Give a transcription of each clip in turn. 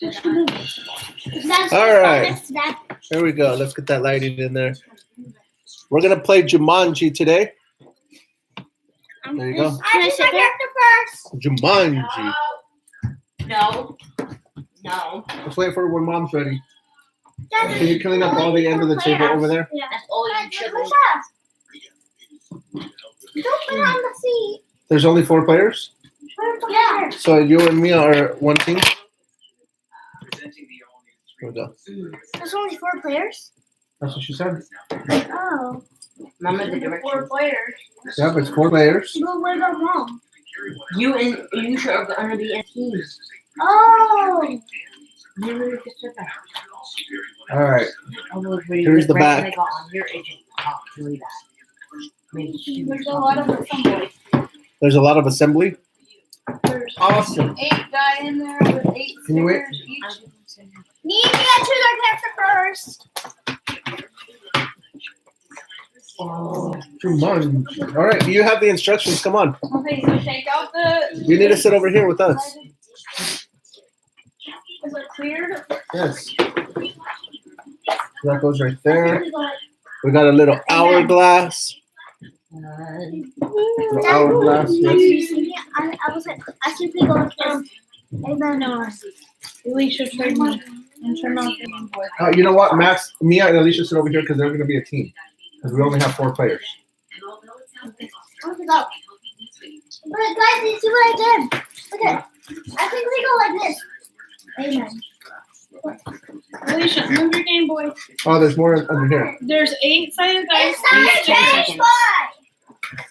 All right. There we go. Let's get that lighting in there. We're going to play Jumanji today. There you go. Can I sit there? Jumanji. No. Let's wait for when Mom's ready. Can you clean up all the end of the table over there? That's all you should do. Don't put it on the seat. There's only 4 players? Yeah. So you and me are one team? Here we go. There's only 4 players? That's what she said. Oh. Mama, the direction. 4 players. Yeah, but it's 4 players. But what about Mom? You and you are gonna be in teams. Oh. All right. Here's Here's the back. Your agent. Really bad. There's a lot of assembly. There's a lot of assembly. There's Awesome. 8 guys in there with 8 Can you wait? stickers each. Need to choose our character first. Jumanji. All right, you have the instructions. Come on. Okay, so take out the. You need to sit over here with us. Is it cleared? Yes. That goes right there. We got a little hourglass. Little hourglass. Yes. I was like, I simply go like this. And then, Alicia turned me and turned off the Game Boy. You know what, Max? Mia and Alicia sit over here because they're going to be a team. Because we only have 4 players. Okay, go. But guys, you see what I did? Look at I think we go like this. Amen. Alicia, move your Game Boy. Oh, there's more under here. There's 8-sided dice. It's not a change.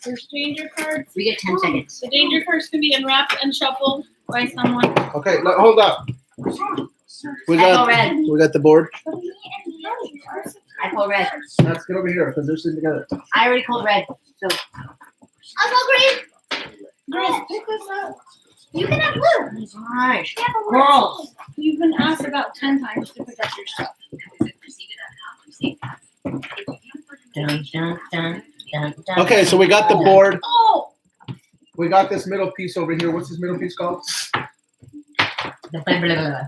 There's danger cards. We get 10 seconds. The danger cards can be unwrapped and shuffled by someone. Okay, hold up. We I got go red. the board. I call red. Let's get over here because they're sitting together. I already called red. So I'll go green. Green, pick this up. You can have blue. gosh. Yeah, but Girls. you've been asked about 10 times to pick up your stuff. Dun, dun, dun, dun, dun, Okay, so we got the board. Oh! We got this middle piece over here. What's this middle piece called? The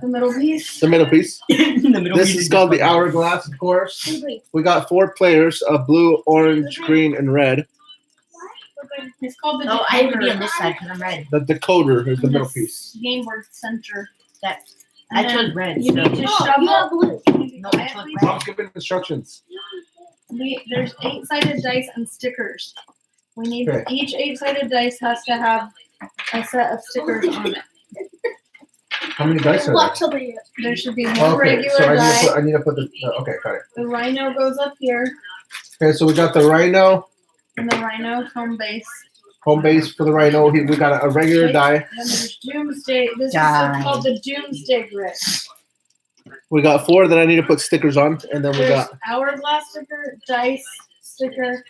The middle piece. The middle piece. middle This is called the hourglass, of course. Wait, We got 4 players: blue, orange, green, and red. it's called the Oh, I have to be decoder. on this side because I'm red. The decoder is the middle This piece. Game board center. That And I then chose red. You So. need to shovel. You have blue. No, I chose red. Mom's giving instructions. There's 8-sided dice and stickers. We need Okay. each 8-sided dice has to have a set of stickers on it. How many dice are there? There should be one Okay, regular so die. I need to put the. Okay, got it. The rhino goes up here, Okay, so we got the rhino. and the rhino's home base. Home base for the rhino. We got a regular die. Then there's doomsday. This Die. is called the doomsday grid. We got 4 that I need to put stickers on, and then we There's got. hourglass sticker, dice sticker,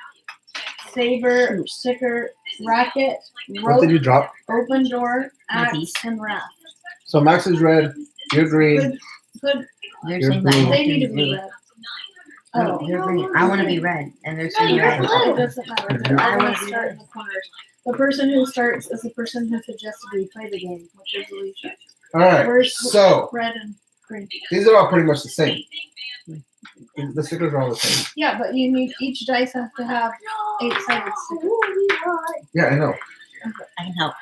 saber sticker, racket, What rope, did you drop? open door, My axe, piece. and raft. So Max is red. You're green. Good. They're You're saying blue. that I They have need to to be be red. red. No, Oh. they're green. I want to be red, and they're No, saying you're red. blue. It doesn't matter. They're I all wanna gonna be start red. in the corners. The person who starts is the person who suggested we play the game, which is Alicia. All right. Where's So red and green? these are all pretty much the same. The stickers are all the same. Yeah, but you need each dice has to have 8-sided stickers. Yeah, I know. I can help.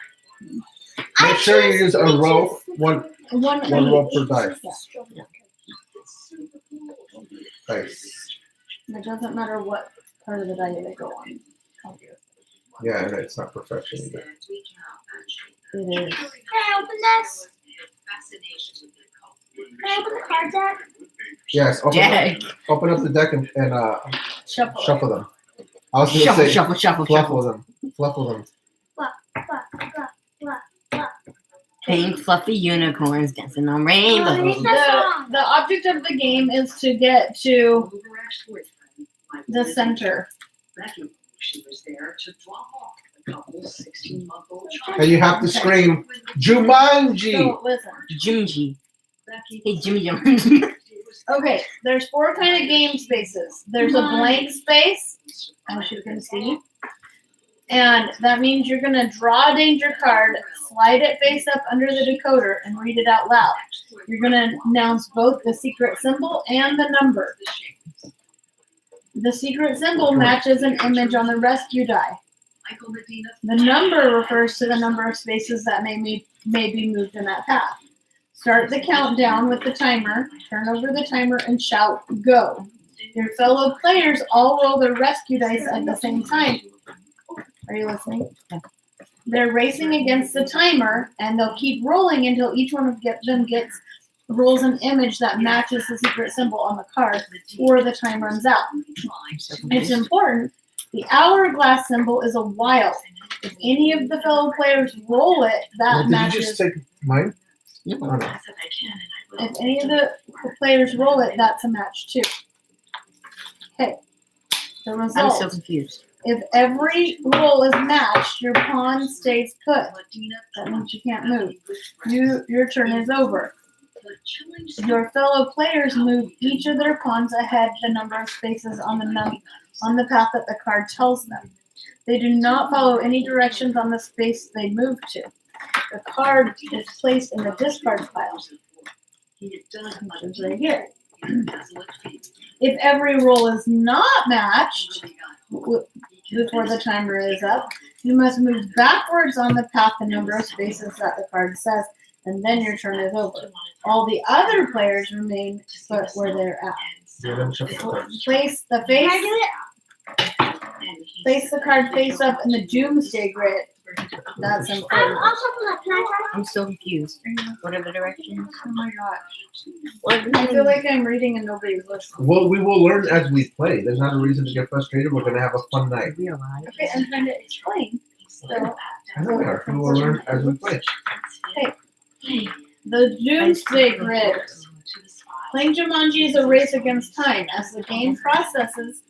Make sure you use a row. One One row each. per dice. Yeah. Dice. It doesn't matter what part of the die they go on. Yeah, and it's not perfection either. It is. Can I open this? Can I open the card deck? Yes. Jack. Open up the deck and Shuffle. shuffle them. I was gonna Shuffle, say shuffle, shuffle, shuffle. fluffle them. Pink fluffy unicorns dancing on rainbows. The object of the game is to get to the center. And you have to scream Jumanji. So listen. Jumanji. Hey, Jimmy Jones. Okay, there's 4 kind of game spaces. There's a blank space, as you can see. And that means you're going to draw a danger card, slide it face up under the decoder, and read it out loud. You're going to announce both the secret symbol and the number. The secret symbol matches an image on the rescue die. The number refers to the number of spaces that may be moved in that path. Start the countdown with the timer, turn over the timer, and shout, "Go." Your fellow players all roll their rescue dice at the same time. Are you listening? They're racing against the timer, and they'll keep rolling until each one of them rolls an image that matches the secret symbol on the card, or the time runs out. It's important. The hourglass symbol is a wild. If any of the fellow players roll it, that matches. Did you just take mine? No. Oh, no. If any of the players roll it, that's a match too. Okay. The I'm result. so confused. If every roll is matched, your pawn stays put. That means you can't move. Your turn is over. Your fellow players move each of their pawns ahead the number of spaces on the path that the card tells them. They do not follow any directions on the space they move to. The card is placed in the discard pile, which is right here. If every roll is not matched before the timer is up, you must move backwards on the path the number of spaces that the card says, and then your turn is over. All the other players remain put where they're at. Place the card face up in the doomsday grid. That's important. I'm so confused. What are the directions? Oh my gosh. What? I feel like I'm reading and nobody's listening. Well, we will learn as we play. There's not a reason to get frustrated. We're going to have a fun night. Realize. Okay, I'm trying to explain. So, I know we are. We will learn as we play. the doomsday grid. Playing Jumanji is a race against time. As the game progresses,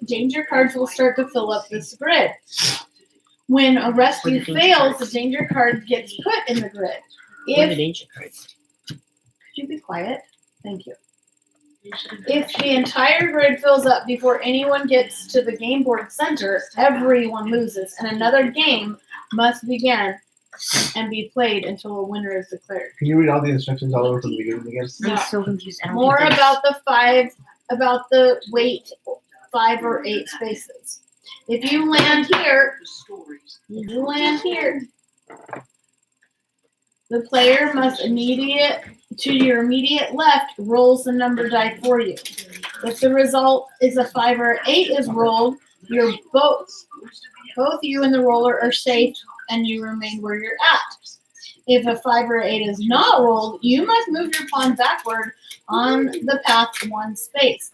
danger cards will start to fill up this grid. When a rescue fails, the danger card gets put in the grid. What are the danger cards? Could you be quiet? Thank you. If the entire grid fills up before anyone gets to the game board center, everyone loses, and another game must begin and be played until a winner is declared. Can you read all the instructions all over from the beginning again? I'm so confused. I don't More get this. about the weight 5 or 8 spaces. If you land here, the player must to your immediate left rolls the number die for you. If the result is a 5 or 8 is rolled, you're both you and the roller are safe and you remain where you're at. If a 5 or 8 is not rolled, you must move your pawn backward on the path 1 space.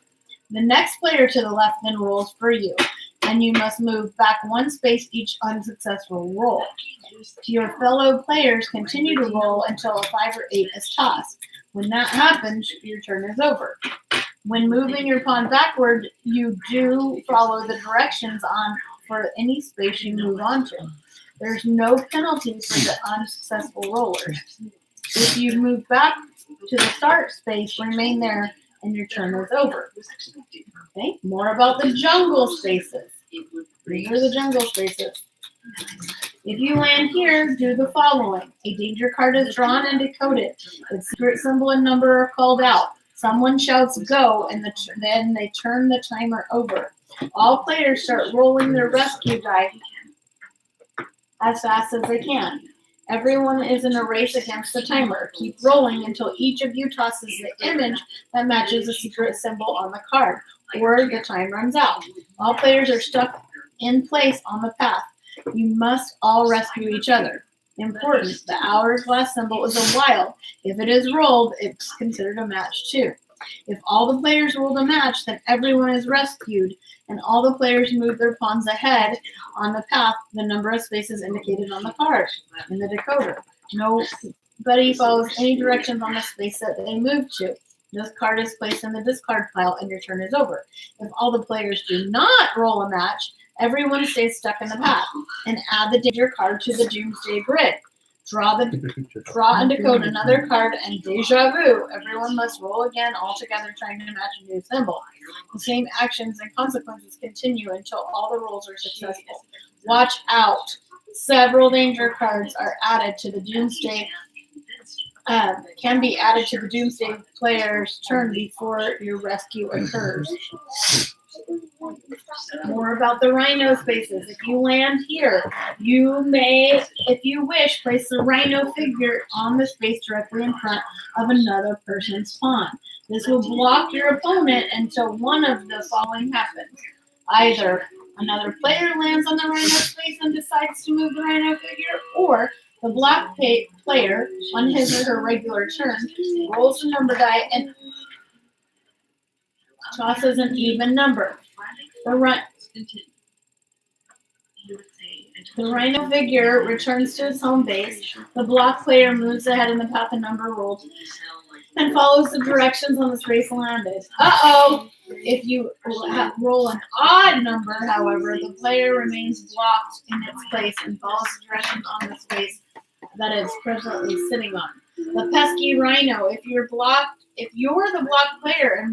The next player to the left then rolls for you, and you must move back 1 space each unsuccessful roll. Your fellow players continue to roll until a 5 or 8 is tossed. When that happens, your turn is over. When moving your pawn backward, you do follow the directions for any space you move onto. There's no penalty for the unsuccessful rollers. If you move back to the start space, remain there and your turn is over. Okay, more about the jungle spaces. These are the jungle spaces. If you land here, do the following. A danger card is drawn and decoded. Its secret symbol and number are called out. Someone shouts go, and then they turn the timer over. All players start rolling their rescue die as fast as they can. Everyone is in a race against the timer. Keep rolling until each of you tosses the image that matches the secret symbol on the card, or the time runs out. All players are stuck in place on the path. You must all rescue each other. Important, the hourglass symbol is a wild. If it is rolled, it's considered a match too. If all the players rolled a match, then everyone is rescued, and all the players move their pawns ahead on the path, the number of spaces indicated on the card in the decoder. Nobody follows any directions on the space that they move to. This card is placed in the discard pile, and your turn is over. If all the players do not roll a match, everyone stays stuck in the path, and add the danger card to the doomsday grid. Draw and decode another card, and deja vu. Everyone must roll again, all together, trying to match a new symbol. The same actions and consequences continue until all the rolls are successful. Watch out. Several danger cards are added to the Doomsday. Can be added to the Doomsday player's turn before your rescue occurs. More about the rhino spaces. If you land here, you may, if you wish, place the rhino figure on the space directly in front of another person's pawn. This will block your opponent until one of the following happens. Either another player lands on the rhino space and decides to move the rhino figure, or the black player, on his or her regular turn, rolls the number die and tosses an even number. The rhino figure returns to its home base. The block player moves ahead in the path the number rolled and follows the directions on the space landed. Uh-oh! If you roll an odd number, however, the player remains blocked in its place and follows the directions on the space that it's presently sitting on. The pesky rhino. If you're the block player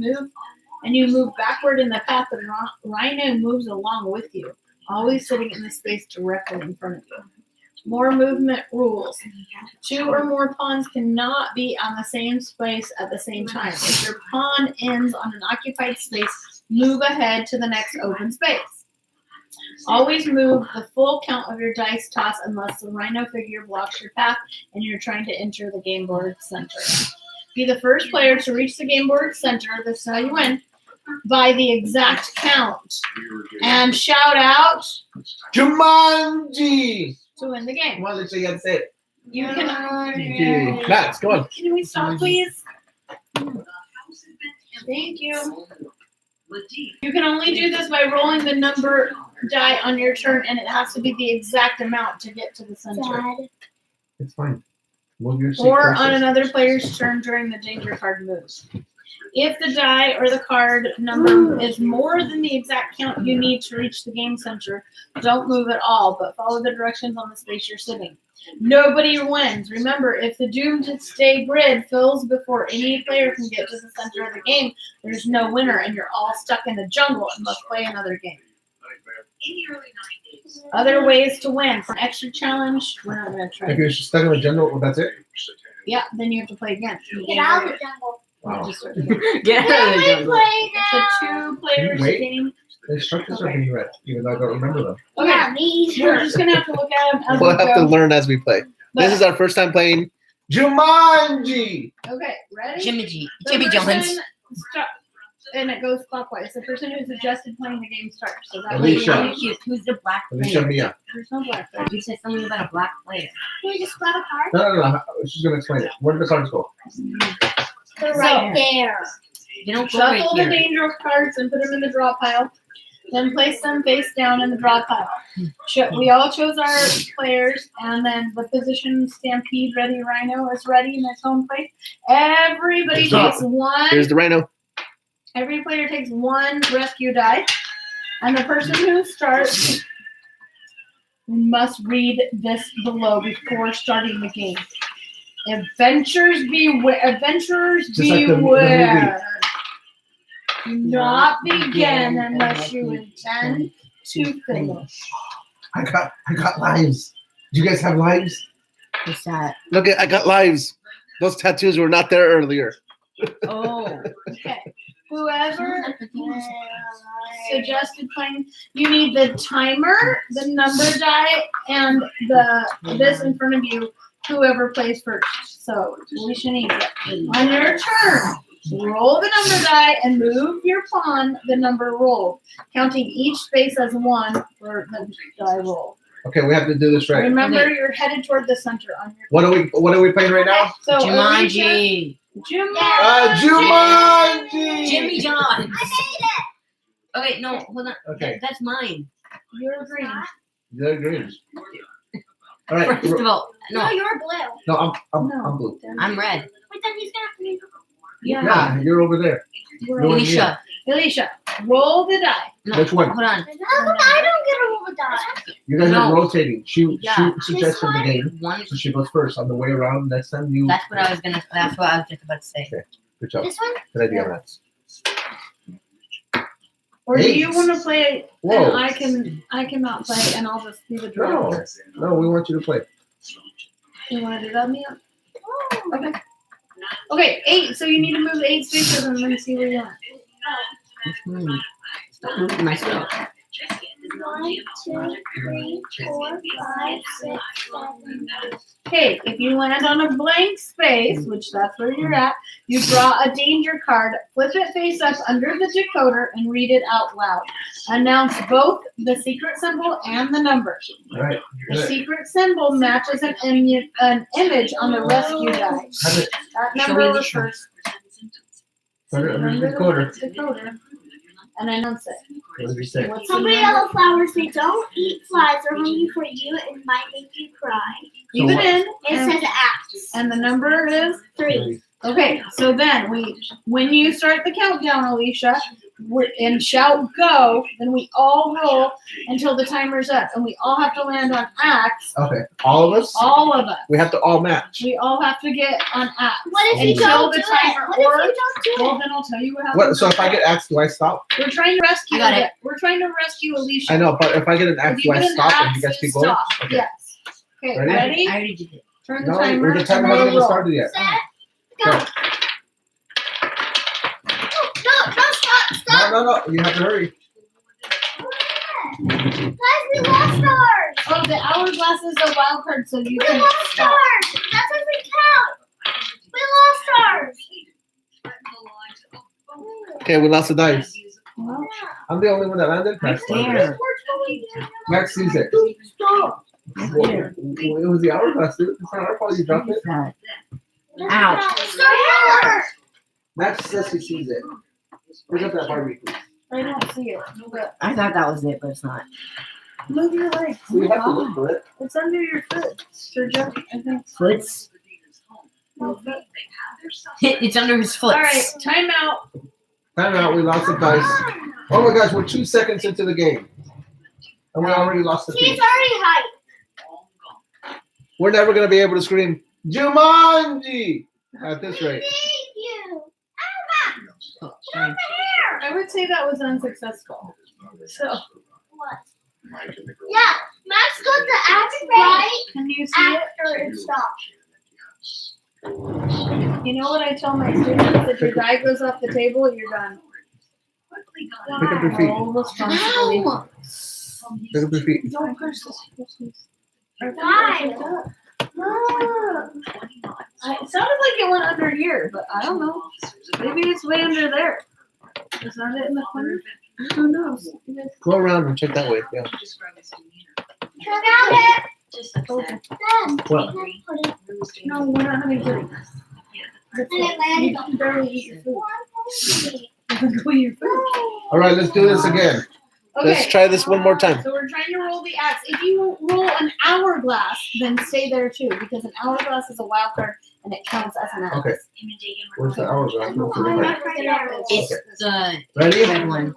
and you move backward in the path, the rhino moves along with you, always sitting in the space directly in front of you. More movement rules. 2 or more pawns cannot be on the same space at the same time. If your pawn ends on an occupied space, move ahead to the next open space. Always move the full count of your dice toss unless the rhino figure blocks your path and you're trying to enter the game board center. Be the first player to reach the game board center, this is how you win, by the exact count. And shout out Jumanji! to win the game. Come on, let's say you gotta say it. You can. Max, go on. Can we stop, please? Thank you. You can only do this by rolling the number die on your turn, and it has to be the exact amount to get to the center. Dad. It's fine. Move your seat Or closer. on another player's turn during the danger card moves. If the die or the card number is more than the exact count you need to reach the game center, don't move at all, but follow the directions on the space you're sitting. Nobody wins. Remember, if the Doomsday grid fills before any player can get to the center of the game, there's no winner, and you're all stuck in the jungle and must play another game. Other ways to win. For an extra challenge, we're not going to try. If you're stuck in the jungle, well, that's it? Yeah, then you have to play again. Get out of the jungle. Wow. Get out of the jungle. It's a 2-player Wait. game. The instructions are being read, even though I don't remember them. Okay, Yeah, me we're either. just going to have to look at them as We'll we have to go. learn as we play. This is our first time playing Jumanji! Okay, ready? Jimmy The Jimmy Jones. person and it goes clockwise. The person who suggested playing the game starts. So that way Alicia. Thank you. Who's the black Alicia player? Mia. there's no black there. You said something about a black player. Can we just grab a card? No. She's going to explain it. Where did the cards go? They're right there. They don't go right Shuffle the here. danger cards and put them in the draw pile. Then place them face down in the draw pile. We all chose our players, and then the position Stampede Ready Rhino is ready in its home place. Everybody Stop. takes one. Here's the rhino. Every player takes one rescue die, and the person who starts must read this below before starting the game. Adventurers beware! Adventurers Just like the beware! Do not begin unless you intend to finish. I got lives. Do you guys have lives? What's that? Look, I got lives. Those tattoos were not there earlier. Oh. Okay. Whoever suggested playing, you need the timer, the number die, and this in front of you. Whoever plays first. So Alicia needs it. On your turn, roll the number die and move your pawn the number rolled, counting each space as 1 for the die roll. Okay, we have to do this right. Remember, you're headed toward the center on your. What are we playing right now? So Jumanji. Jumanji! Jimmy John. I made it. Okay, no, hold on. Okay. That's mine. You're green. They're green. All right. First of all, No, no, you're blue. No, I'm No. blue. I'm red. But then he's gonna have to be. Yeah. Yeah, you're over there. We're No, Alicia, Alicia, roll the die. No, Which one? Hold on. How come I don't get a roll the die? You guys are No. rotating. She Yeah. suggested the game, One. so she goes first. On the way around, next time you. That's what I was just about to say. Good job. This one? Good idea, Max. Or do Eight. you want to play Whoa. and I cannot play and I'll just do the draw. No, we want you to play. You want to do that, Mia? Oh. Okay. Okay, 8. So you need to move 8 spaces and then see where you are. Stop moving my stuff. 1, 2, 3, 4, 5, 6, 7, 8. Okay, if you land on a blank space, which that's where you're at, you draw a danger card, flip it face up under the decoder, and read it out loud. Announce both the secret symbol and the number. All right. The secret symbol matches an image on the rescue die. Have it. That Show number me the refers Put it under the under decoder. the decoder. And announce it. What did you say? What's the Purple number? yellow flowers say don't eat flies. They're hungry for you and might make you cry. Leave it in. It And, says axe. and the number is 3. okay. So then when you start the countdown, Alicia, and shout go, then we all roll until the timer's up, and we all have to land on axe. Okay. All of us? All of us. We have to all match. We all have to get on axe. What if you Until don't the do timer it? What if you works. don't do Well, it? then I'll tell you what happens. What? So if I get asked, do I stop? We're trying to rescue You got it. We're trying to rescue Alicia. I know, but if I get an axe, If do you I get an stop and axe, you guys you keep going? stop. Okay. Yes. Okay, Ready? ready? I already did it. Turn the No, timer. the timer and hasn't even roll. started yet. Set, go. Go. No, stop. No. You have to hurry. Guys, we lost ours. Oh, the hourglass is a wild card, so you We can lost stop. ours. That doesn't count. We lost ours. Okay, we lost the dice. Well, I'm the only one that landed. Max landed. There. Max sees it. Stop. Well, it was the hourglass, dude. It's not our fault you dropped it. Ow. Stop. Max says he sees it. Pick up that Barbie, please. I don't see it. But I thought that was it, but it's not. move your leg. We have to look for it. It's under your foot, Sergio. I think. Foots. No foot. It's under his foot. All right, time out. Time out. We lost the dice. Oh my gosh, we're 2 seconds into the game. And we already lost the See, it's piece. already high. We're never going to be able to scream, Jumanji! At this rate. Thank you. Oh, Get sorry. off my hair. I would say that was unsuccessful. So, What? Yeah, Max got the axe right can you see it? after it stopped. You know what I tell my students? If your die goes off the table, you're done. Pick up your feet. Roll responsibly. Ow. Pick up your feet. Don't push this. Why? It sounded like it went under here, but I don't know. Maybe it's way under there. Is that it in the corner? Who knows? Go around and check that way. Yeah. Check out it. Okay. Then, What? put it. No, we're not having food. And it landed You on can barely eat your food. the Go eat your food. All right, let's do this again. Let's Okay. try this one more time. So we're trying to roll the axe. If you roll an hourglass, then stay there too, because an hourglass is a wild card and it counts as an axe. Okay. Where's the hourglass? What's the I'm number? not picking up this. It's the Ready? red one.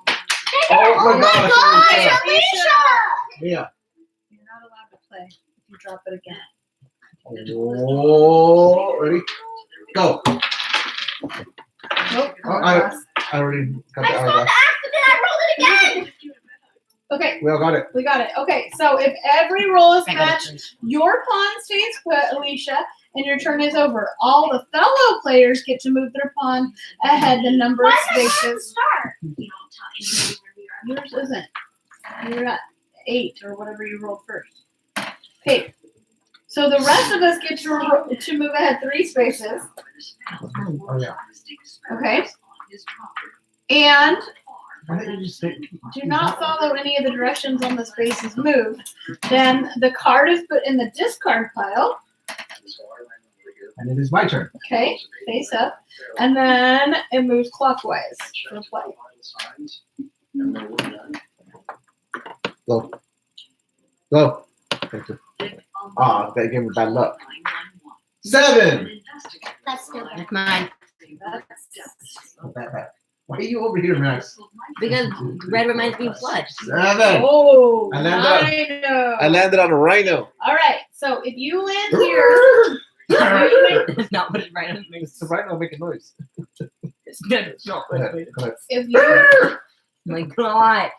Oh my gosh. gosh, Alicia! Yeah. You're not allowed to play if you drop it again. Oh, ready? Go. Nope. Oh, hourglass. I already got I the saw the hourglass. axe and then I rolled it again. Okay, We all got it. we got it. Okay, so if every roll is I got it matched, first. your pawn stays put, Alicia, and your turn is over. All the fellow players get to move their pawn ahead the number of Why did I spaces. start? Yours isn't. You're at 8 or whatever you rolled first. Okay. So the rest of us get to move ahead 3 spaces. Oh, yeah. Okay. And Why didn't you just say? do not follow any of the directions on the spaces moved. Then the card is put in the discard pile. And it is my turn. Okay, face up. And then it moves clockwise for play. Go. Go. Thank you. Ah, that gave me bad luck. 7. That's still That's mine. That's Not that bad. Why are you over here, Max? Because red reminds me of blood. 7. Oh, I landed rhino. I landed on a rhino. All right. So if you land here, That's not what a rhino It's makes. the rhino making noise. It's not Go what ahead. it Go ahead. if you My God.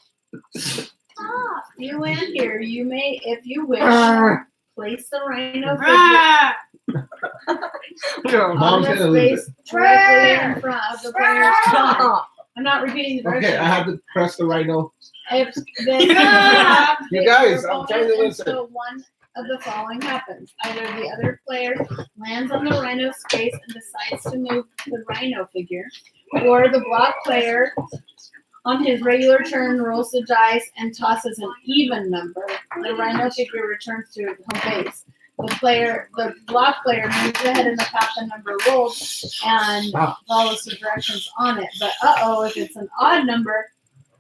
you land here, you may, if you wish, place the rhino figure on Mom's the gonna lose space directly in front of the player's side. Stop. I'm not repeating the Okay, directions. I have to press the rhino. If then you have You to guys, your I'm trying to opponent listen. until one of the following happens. Either the other player lands on the rhino space and decides to move the rhino figure, or the block player on his regular turn rolls the dice and tosses an even number. The rhino figure returns to home base. The block player moves ahead in the path the number rolled and follows the directions on it. But if it's an odd number,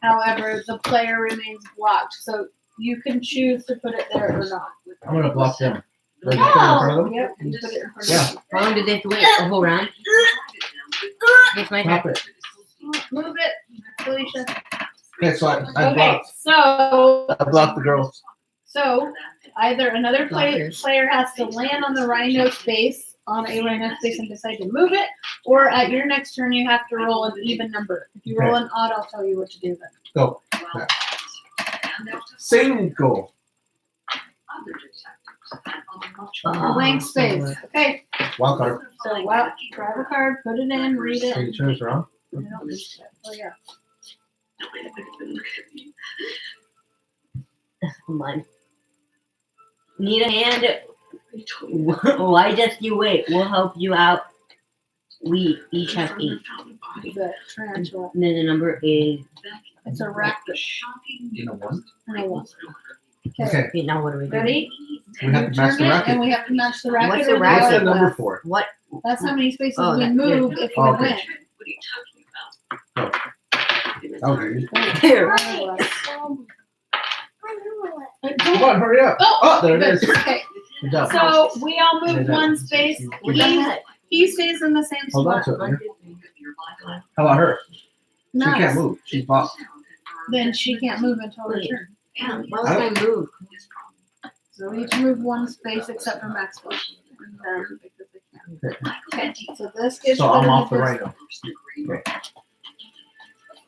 however, the player remains blocked. So you can choose to put it there or not. I'm gonna block them. Like, you put it in front of them? Yep, you put it in front Yeah. of How long did they have to wait? A whole round? It's my turn. Stop it. you. Move it, Felicia. Okay, so I Okay, blocked. so I blocked the girl. either another Blockers. player has to land on the rhino space, on a rhino space, and decide to move it, or at your next turn you have to roll an even number. If you roll an odd, I'll tell you what to do then. Go. Cinco. Oh, Blank space. Okay, Wild card. so grab a card, put it in, read it. Can you turn this around? I don't need to. Oh yeah. Come on. Need a hand? Why just you wait? We'll help you out. We each have 8. The tarantula. And then the number is. It's a raptor. You know one. And a one. Okay. Okay, now what do we do? Ready? We have to match the Turn it, racket. and we have to match the racket. What's the or racket? What's the other number glass. for? What? That's how many spaces Oh, we that- move if we Okay. win. Okay. Here. Come on, hurry up. Oh, there it good. is. Okay, Good job. so we all move one space. What the heck? He stays in the same Hold on spot. to it. Man. How about her? She Nice. can't move. She's blocked. Then she can't move until her Wait. turn. Why was I moved? So we each move one space except for Maxwell. Because they can't. Okay, so this gives So you I'm off the benefits. rhino.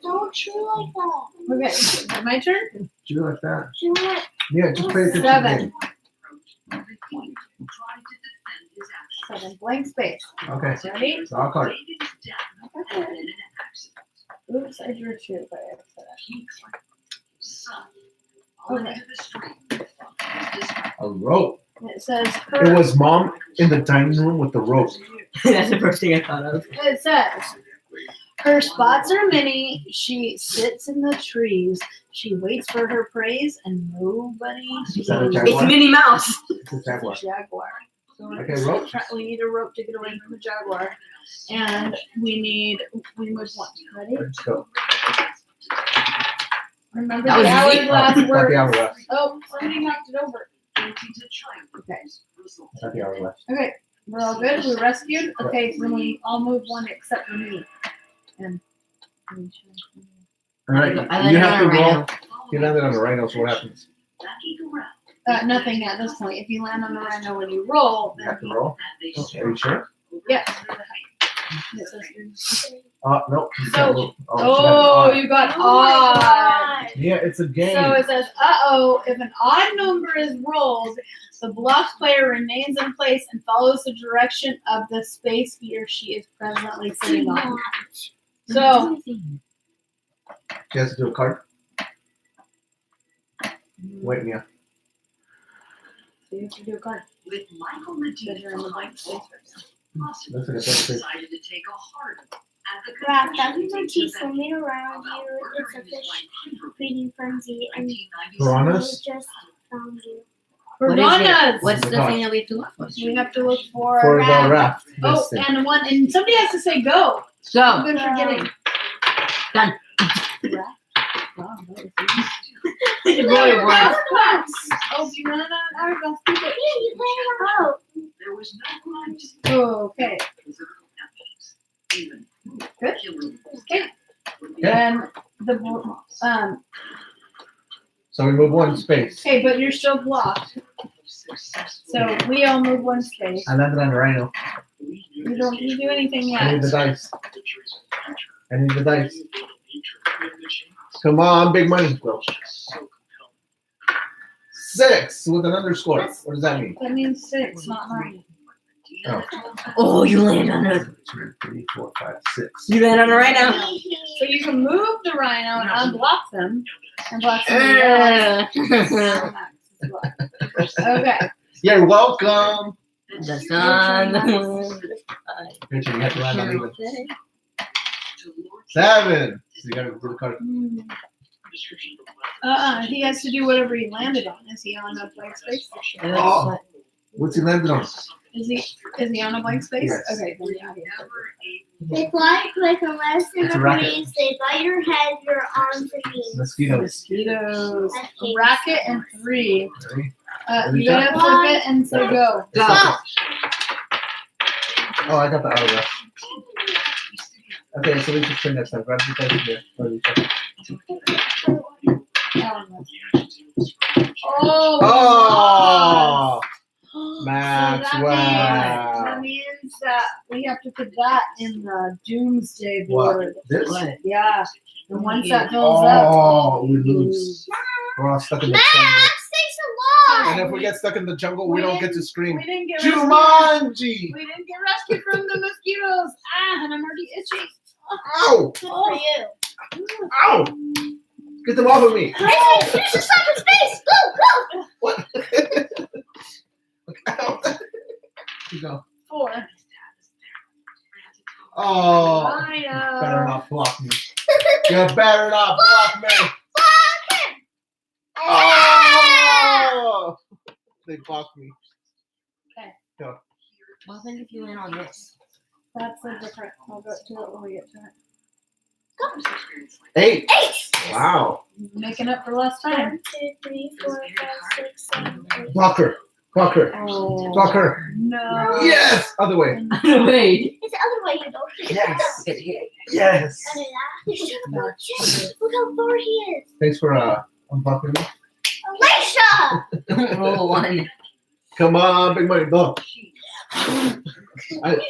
Don't chew like that. Okay, is it my turn? Do like that. Chew it. Yeah, just pay attention to the 7. game. 7 blank space. Okay. Ready? Draw a card. Oops, I drew 2 by accident. Okay. A rope. It says It her. was mom in the dining room with the rope. That's the first thing I thought of. It says her spots are many. She sits in the trees. She waits for her praise, and nobody Is that a sees It's jaguar? Minnie Mouse. It's a jaguar. jaguar. So Okay, rope. we need a rope to get away from the jaguar, and we move one. Ready? Let's go. Remember That the was easy. hourglass Not the works. hourglass. Oh, somebody knocked it over. Okay. Not the hourglass. Okay, we're all good. We rescued. Okay, so we all move one except for me. And All right. I You landed have on to a roll. rhino. You landed on a rhino, so what happens? nothing at this point. If you land on the rhino when you roll, You then have to roll. Are you sure? yes. It says- No. You So- can't move. Oh, she you got Oh my odd. God. Yeah, it's a game. So it says, if an odd number is rolled, the blocked player remains in place and follows the direction of the space he or she is presently sitting on. So, She has to do a card. Wait, Mia. so you have to do a card. With Michael Because Medina you're in the blank space. Looks like a blank space. decided to take a hard at the Grab conclusion that of teeth the swimming around you. It's a fish feeding frenzy, and Piranhas? just found you. What is Piranhas! it? What's the thing that we have to look for? We have to look For for. the raft. Oh, This thing. and somebody has to say go. I've Go. been forgetting. Done. Wow, that was easy. It's No, really you're wide. out of box. Oh, do you run out of hourglass? Keep it. You play out. There was no right Oh, okay. even Good. Okay. Then the So we move one space. okay, but you're still blocked. So we all move one space. I landed on the rhino. You don't do anything I need yet. the dice. I need the dice. Come on, big money. Go. 6 with an underscore. What does that mean? That means 6, not 9. Oh. Oh, you land on a. 2, 3, 4, 5, 6. You land on a rhino. So you can move the rhino and unblock them and block somebody else. Okay. You're welcome. The sun. Make sure you have to land on even. 7. So you gotta do the card. He has to do whatever he landed on. Is he on a blank space? Oh. What's he landed on? Is he on a blank space? Yes. Okay, then yeah. They fly like a less than It's a a racket. breeze. They bite your head, your arms, and knees. Mosquitoes. Mosquitoes. A racket and 3. Ready? You gotta flip it and so go. Go. Oh, I got the auto rest. Okay, so we just turn next time. Grab the dice here. Oh! Oh! So that Maxwell. means that we have to put that in the doomsday What? board. This? What? Yeah. And once that fills up, Oh, we lose. We're all stuck in the jungle. Max, thanks a lot. And if we get stuck in the jungle, we don't get to scream. we didn't get rescued. Jumanji! We didn't get rescued from the mosquitoes. And I'm already itchy. Ow! Good for you. Ow! Get them off of me! Hey, finish this up in space. Go, go. What? Ow. You go. 4. Oh, Rhino. better not block me. You better not block me. Oh! They blocked me. What happens if you land on this? That's a different. I'll go to it when we get to it. 8. 8. Wow. Making up for last time. 1, 2, 3, 4, 5, 6, 7, 8. Block her. Block her. Oh. Block her. No. Yes! Other way. Wait. It's the other way, you know. Yes. Yes. Look how far he is. Thanks for unblocking me. Alicia! Roll 1. Come on, big money. Go. Spit.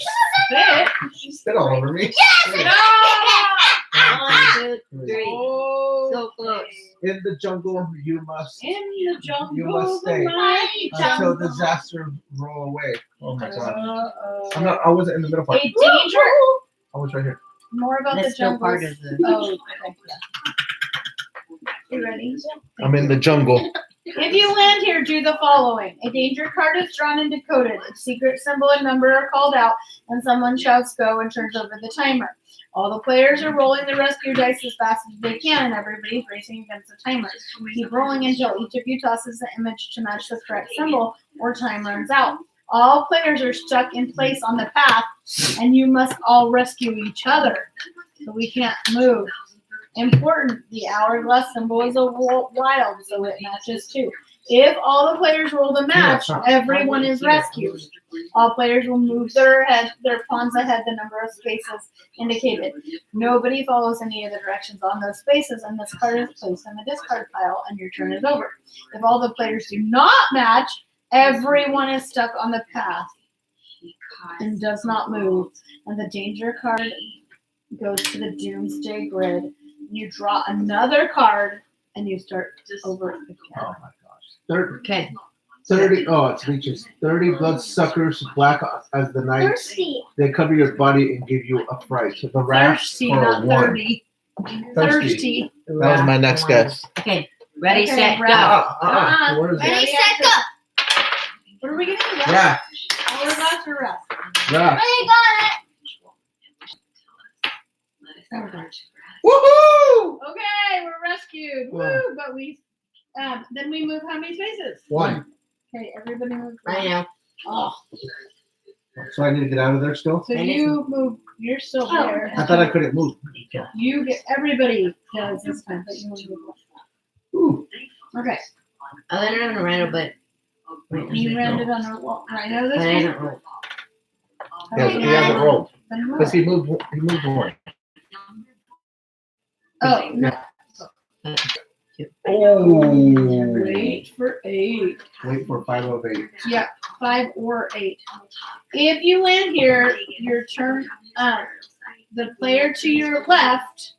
Spit all over me. No. 1, 2, 3. Oh. So close. In the jungle, you must In the jungle. You must stay the mighty until jungle. disaster roll away. Oh my god. Uh-oh. I wasn't in the middle part. A danger. I was right here. More about That's the still jungle. part of the. Oh, okay. You ready? I'm in the jungle. If you land here, do the following. A danger card is drawn and decoded. Its secret symbol and number are called out, and someone shouts go and turns over the timer. All the players are rolling the rescue dice as fast as they can, and everybody's racing against the timer. Keep rolling until each of you tosses the image to match the correct symbol, or time runs out. All players are stuck in place on the path, and you must all rescue each other. So we can't move. Important, the hourglass symbol is a wild, so it matches too. If all the players roll the match, everyone is rescued. All players will move their pawns ahead the number of spaces indicated. Nobody follows any of the directions on those spaces, and this card is placed in the discard pile, and your turn is over. If all the players do not match, everyone is stuck on the path and does not move, and the danger card goes to the doomsday grid. You draw another card, and you start over again. Oh my gosh. Okay. 30. Oh, it's leeches. 30 bloodsuckers, black as the night. Thirsty. They cover your body and give you a fright. So the rash Thirsty, for not a 1. 30. Thirsty. That was my next guess. Okay. Ready, Okay, set, go. round. What is it? Ready, set, go. What are we gonna do? Rash. Hourglass or rest? Rash. Ready, got it. Woohoo! Okay, we're rescued. Wow. Woo! But we then we move how many spaces? 1. Okay, everybody move. I know. Oh, So I need to get out of there still? so you move. You're still Oh. there. I thought I couldn't move. You get everybody does this time, but you move. Ooh. Okay, I landed on a rhino, but. you landed on a rhino this But I time. haven't rolled. Yeah, he hasn't rolled. Then move. Because he moved 1. Oh, no. Oh. Wait for 8. Wait for 5 of 8. Yeah, 5 or 8. If you land here, your turn. The player to your left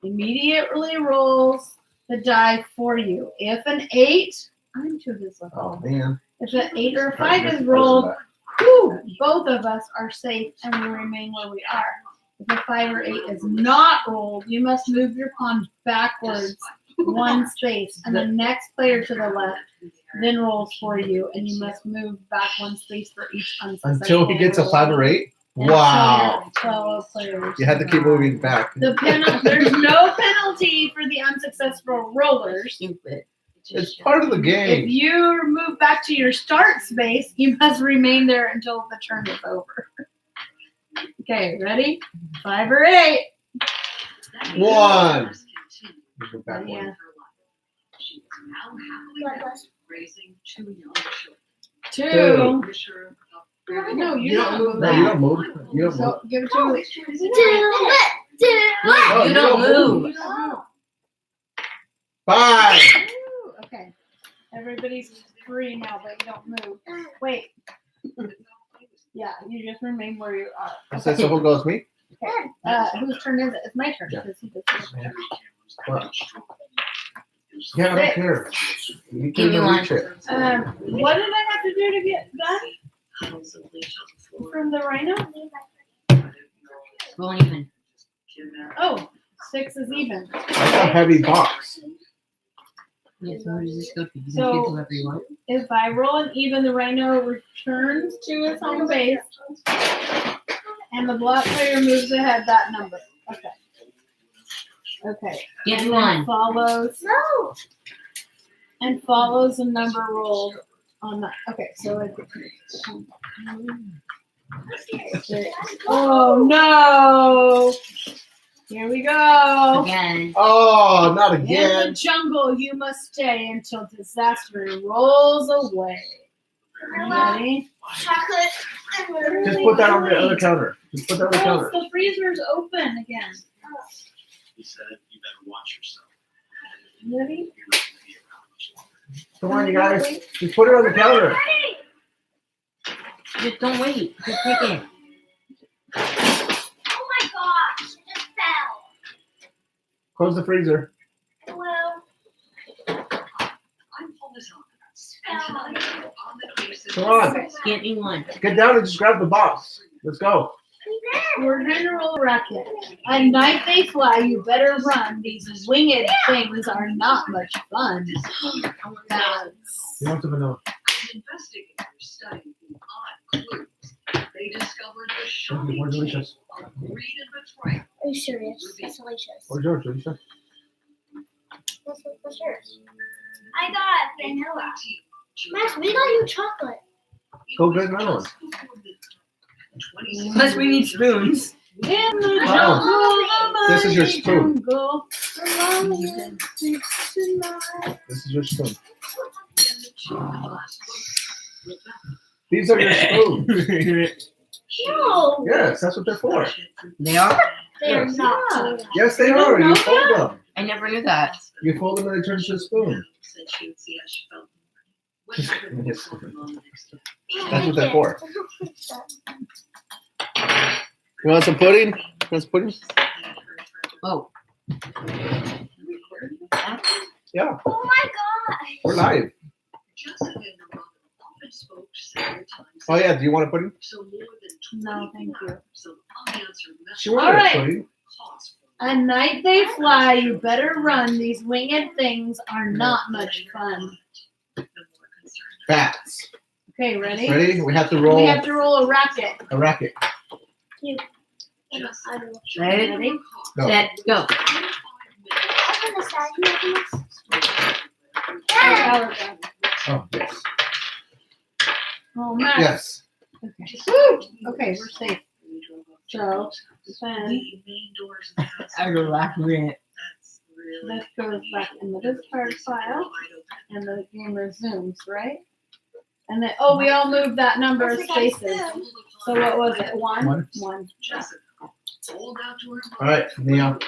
immediately rolls the die for you. If an 8, I'm too visible. Oh man. If an 8 or a 5 is rolled, whew, both of us are safe and we remain where we are. If a 5 or 8 is not rolled, you must move your pawn backwards 1 space, and the next player to the left then rolls for you, and you must move back 1 space for each unsuccessful Until he gets a roll. 5 or 8? Until Wow. you have 12 players. You had to keep moving back. There's no penalty for the unsuccessful rollers. Stupid. It's part of the If game. you move back to your start space, you must remain there until the turn is over. Okay, ready? 5 or 8. 1. Go back Yeah. one. She is now happily married, raising 2 young children. 2. Wish her a No, You you don't move No, back. you don't move. You don't move. So give it to me. Wait, Oh, you you don't don't move. 5. Ooh, okay. Everybody's free now, but you don't move. Wait. Yeah, you just remain where you are. So who goes? Me? Okay. Whose turn is it? It's my turn. Yeah. Because he just What? Yeah, I don't care. You Give me can one. reach it. What did I have to do to get done from the rhino? Roll even. Oh, 6 is even. That's a heavy box. Yes, where does this go to? You can So- choose whoever you want. If I roll an even, the rhino returns to his home base, and the black player moves ahead that number. Okay. Okay. Give And me then one. follows the number rolled on that. Okay, so oh no! Here we go. Again. Oh, not In the again. jungle, you must stay until disaster rolls away. Ready? Chocolate. Just put that on the other counter. Just put that on the Oh, counter. the freezer's open again. He said, "You better watch yourself. Ready? You're not gonna be around much longer." Come on, you guys. Just put it on the counter. Just don't wait. Just take it. Oh my gosh, it just fell. Close the freezer. Well, I'm Paul Mazon, and tonight on the case Come on. Give me one. Get down and just grab the box. Let's go. We're gonna roll a racket. At night they fly, you better run. These winged things are not much fun. That's- You want some vanilla? As investigators studied the odd clues, they discovered the Thank shocking you. Where's case Alicia? of greed and betrayal. are you serious? That's delicious. Where's yours, Alicia? What's yours? I got They vanilla. team Max, we got you chocolate. Go get another one. Plus, we need spoons. In the Oh. jungle, This is your mighty spoon. jungle, the lion sleeps tonight. This is your spoon. These are your spoons. No, Yes, that's what they're for. They are? they're Yes. not. Yes, they You are. don't You know fold them. I never knew that. You fold them and they turn into a spoon. Said she would see how she felt. What Just- happened yes. was on the next day. That's what they're for. You want some pudding? You want some pudding? Oh. Yeah, Oh my gosh. we're live. Jessica and her mother often spoke several times. Oh yeah, do you want a pudding? So more than No, thank you. some unanswered She messages wanted All right. a pudding. caused for At night they fly, you better run. These winged things are not much fun. the more concerned. Bats. Okay, ready? Ready? We have to We roll have to roll a racket. a racket. I will. Ready? Ready? Go. Set, go. Open the side. Can you open this? Yeah. Oh yes. Oh, Max. Yes. Okay. Woo! Okay, we're safe. So, then The main doors of the house. I was laughing at it. That's really this goes back in the discard pile, and the game resumes, right? And then, oh, we all moved that number of spaces. So what was it? One? One. One. Jessica, old outdoor All right, Neil.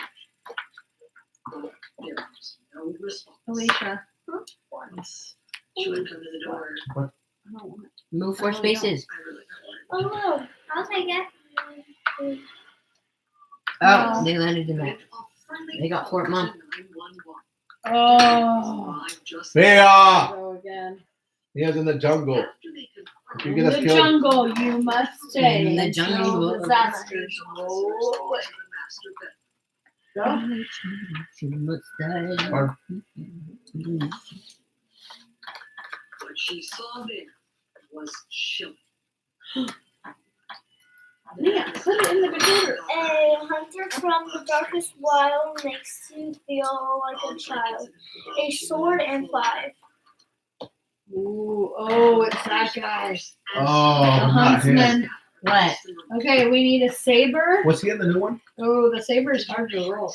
There was no response. Alicia. Once she went under the door. Move 4 spaces. I really Oh no, I'll take it. Oh, they landed in that. They got Fort Mom. Oh. They are. Go again. He is in the jungle. If you In get us the killed, jungle, you must stay. In the until jungle. disasters roll away. Go. Or- What she saw there was chilling. Yeah, put it in the computer. A hunter from the darkest wild makes you feel like a child. A sword and 5. Ooh, oh, it's that guy. Oh, The not him. huntsman. What? Okay, we need a saber. Was he in the new one? Oh, the saber is hard to roll.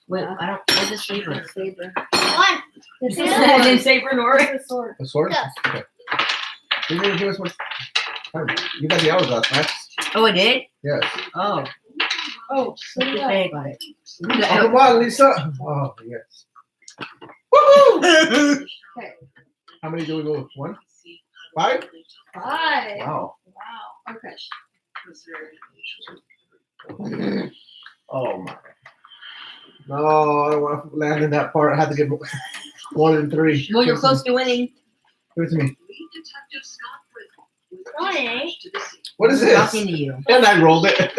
Wait, I don't. What's a saber? Saber. 1. It's a I sword. didn't saber nor. It's a sword. A sword? Yes. Okay. You didn't give us one. You got the hourglass, Max. Oh, it did. Yes. Oh, Oh, so did I. okay, got it. Oh, come on, Lisa. Oh, yes. Woohoo! Okay. How many do we go with? 1? 5? 5. Wow. Wow. Okay. Oh, my. No, I don't want to land in that part. I had to get more than 3. Well, you're close to winning. Give it to me. No, it ain't. What is I'm this? talking to you. And I rolled it.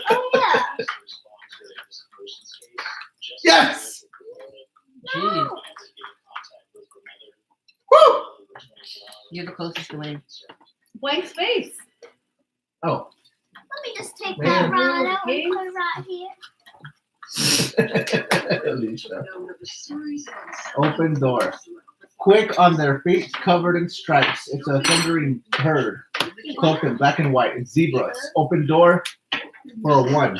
Oh yeah. Yes! Jeez, Woo! you're the closest to winning. Blank space. Oh. Let me just take Man. that rod out and put it right here. Alicia. Open door. Quick on their feet, covered in stripes. It's a thundering herd, cloaked in black and white. It's zebras. Open door for a 1.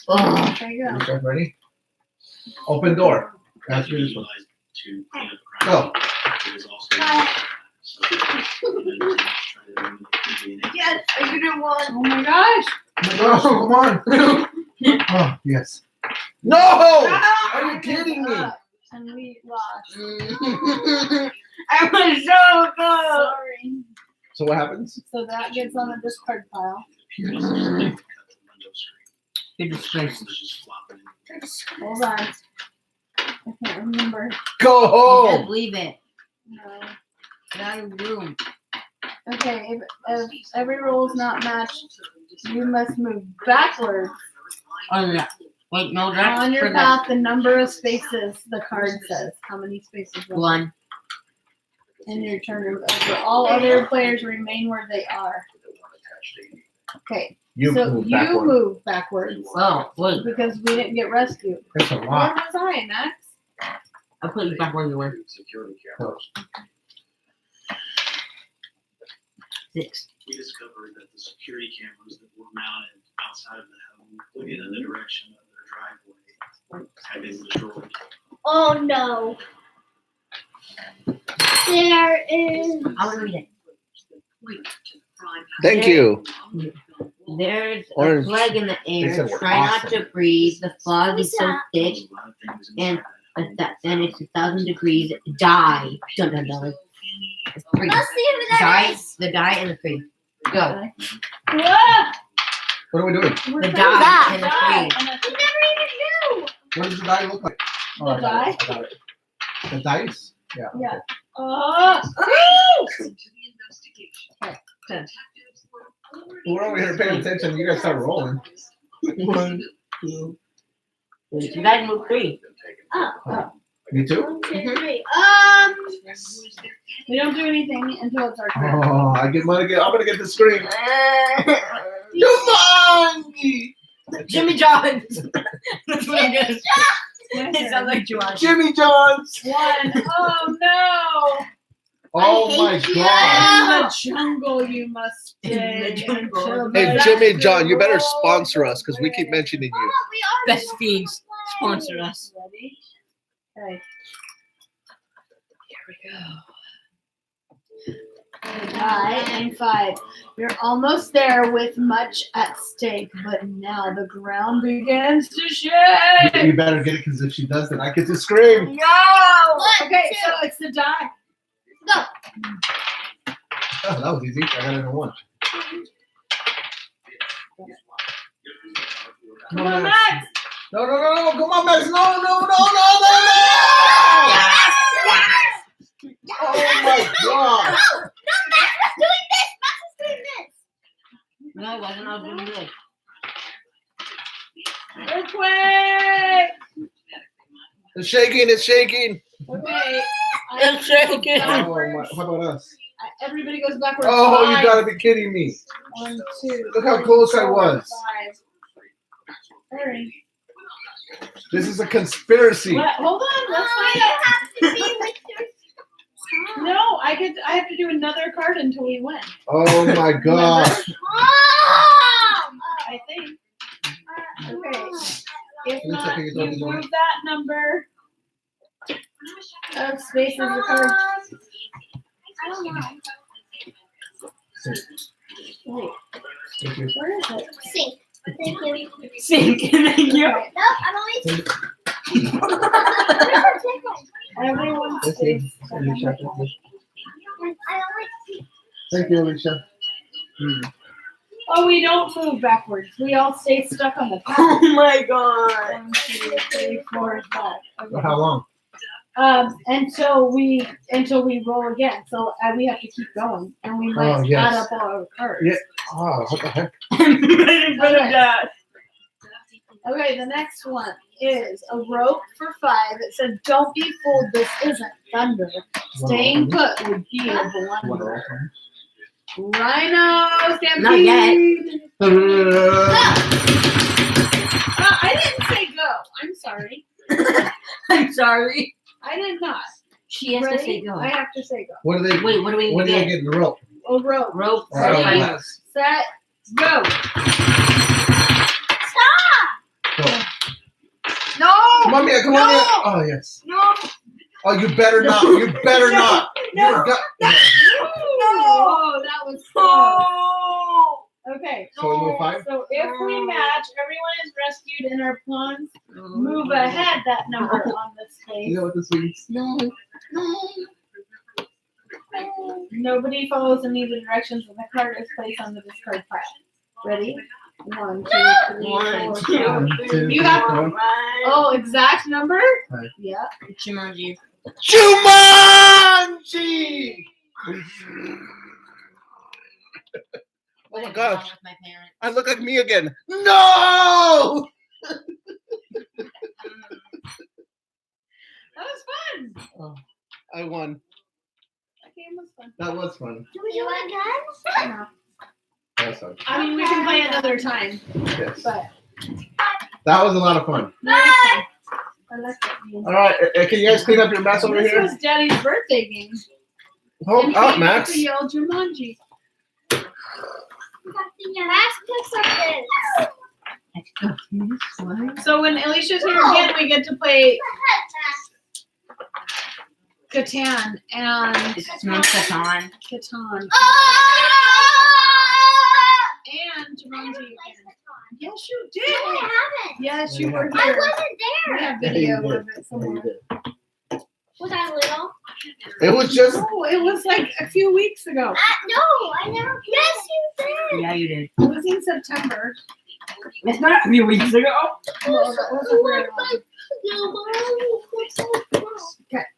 Oh, There you go. Alicia, ready? Open door. That's you this one. Go. Yes, I did it one. Oh my gosh. No, come on. Oh, yes. No! Are you kidding me? And we lost. I was so good. Sorry. So what happens? So that gets on the discard pile. Good disgrace. Hold on. I can't remember. Go Just home. leave it. No. Get out of the room. Okay, if every roll is not matched, you must move backwards Oh yeah. Wait, no, that's on your for path the number of spaces the card says. How many spaces? the 1. And your turn is over. All other players remain where they are. Okay, You so move you backward. move backwards Oh, wait. because we didn't get rescued. That's a Where lot. was I, Max? I put you back where you were. Close. 6. We discovered that the security cameras that were mounted outside of the home, looking in the direction of their driveway, had been destroyed. Oh no. There is. I want to read it. Thank you. There's Orange. a flag in the They air. said we're Try not awesome. to breathe. The fog is so What's thick, A lot of things and inside that and it's 1,000 degrees. Die. Dun dun dun. It's free. Let's see if that Die. is. The die and the free. Go. Ah! What are we doing? We're The done. die and the Die. free. We never even knew. What does the die look like? The I got die? it. I got it. The dice? Yeah. Yeah. Oh! We're over here paying attention. You guys start rolling. 1, 2. You guys move 3. Oh. Me too? 1, 2, 3. We don't do anything until it's our turn. Oh, I'm gonna get the screen. Jumanji! Jimmy John's. That's what I'm gonna say. It sounds like Jumanji. Jimmy John's! 1. Oh no! Oh I my hate you. god. In the jungle you must stay. In the jungle. until Hey, the Jimmy last John, you better roll sponsor us because we keep away. mentioning you. Oh, we are. Best fiends. Sponsor us. Ready? Okay. Here we go. a die, and 5. You're almost there with much at stake, but now the ground begins to shake. You better get it, because if she does, then I get to scream. No! Okay, so it's the die. Go. Oh, that was easy. I got it in 1. Come on, Max. No, no, no, no. Come on, Max. No, no, no, no, no, no. Oh, my God. No, Max was doing this. Max was doing this. No, I wasn't. I was doing this. Earthquake! It's shaking. It's shaking. Okay. It's shaking. Oh, my. How about us? Everybody goes backwards. Oh, you 5. gotta be kidding me. 1, 2. Look how close I 4, was. 5. Hurry. This is a conspiracy. What? Hold on. Let's find You out. have to be with your No, I have to do another card until we win. Oh, my gosh. mom. I think. Okay. If Lisa, not, can you you throw these away? move that number of spaces the card. I don't know. Wait, Thank you. where is it? Sink. Thank you. Sink. Thank you. Nope, I'm only. Everyone Thank stays. you, Alicia. I only. Thank you, Alicia. Oh, we don't move backwards. We all stay stuck on the top. Oh my god. 1, 2, 3, 4, 5. Okay. For how long? Until we roll again. So we have to keep going, and we might Oh, yes. add up all our cards. Yeah. Oh, what the heck? Okay, the next one is a rope for 5. It said, "Don't be fooled. This isn't thunder. Staying put would be a blunder." Rhino stampede. Not yet. I didn't say go. I'm sorry. I'm sorry. I did not. She has to say Ready? go. I have to say go. What do they? Wait, what do we When do they get? get in the rope? A rope. Rope. Oh, Ready? yes. Set. Go. Go. No. Come on, Mia. Come on, Mia. Oh, yes. No. Oh, you better not. You better not. No. You got- No. Oh, that was close. Okay. So we move 5? So if we match, everyone is rescued and our pawns move ahead that number on this You space. know what this means? No. Nobody follows any of the directions and the card is placed on the discard pile. Ready? 1, 2, 3, 1, 4, 2, 5. 2, You have 4. Oh, exact number? Right. Yeah. Jumanji. Jumanji! Oh my gosh. With my parents. I look like me again. No! That was fun. Oh, I won. That game was fun. That was fun. Do we do it again? No. That was fun. I mean, we can play another time, Yes. but That was a lot of fun. no, it's fun. I like that game. All right. Can you guys clean up your mess over This here? was Daddy's birthday game. Hold And up, he Max. used to yell Jumanji. Max picks up this. So when Alicia's here again, we get to play Catan and It's not Catan. Catan Oh! and Jumanji again. Yes, you No, I did. haven't. Yes, you were I here. wasn't We there. have Yeah, video you did. of it somewhere. Was I little? It was just. No, it was like a few weeks ago. No, I never. Yes, you did. Yeah, you did. It was in September. It's not a few weeks ago. Well, that wasn't very long.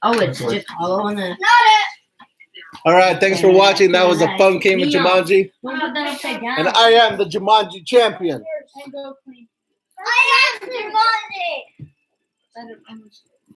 Oh, it's just hollow on the. Not it. All right. Thanks for watching. That was a fun game of Jumanji. Don't put that upside down. And I am the Jumanji champion. And go clean. I am the money. I don't know.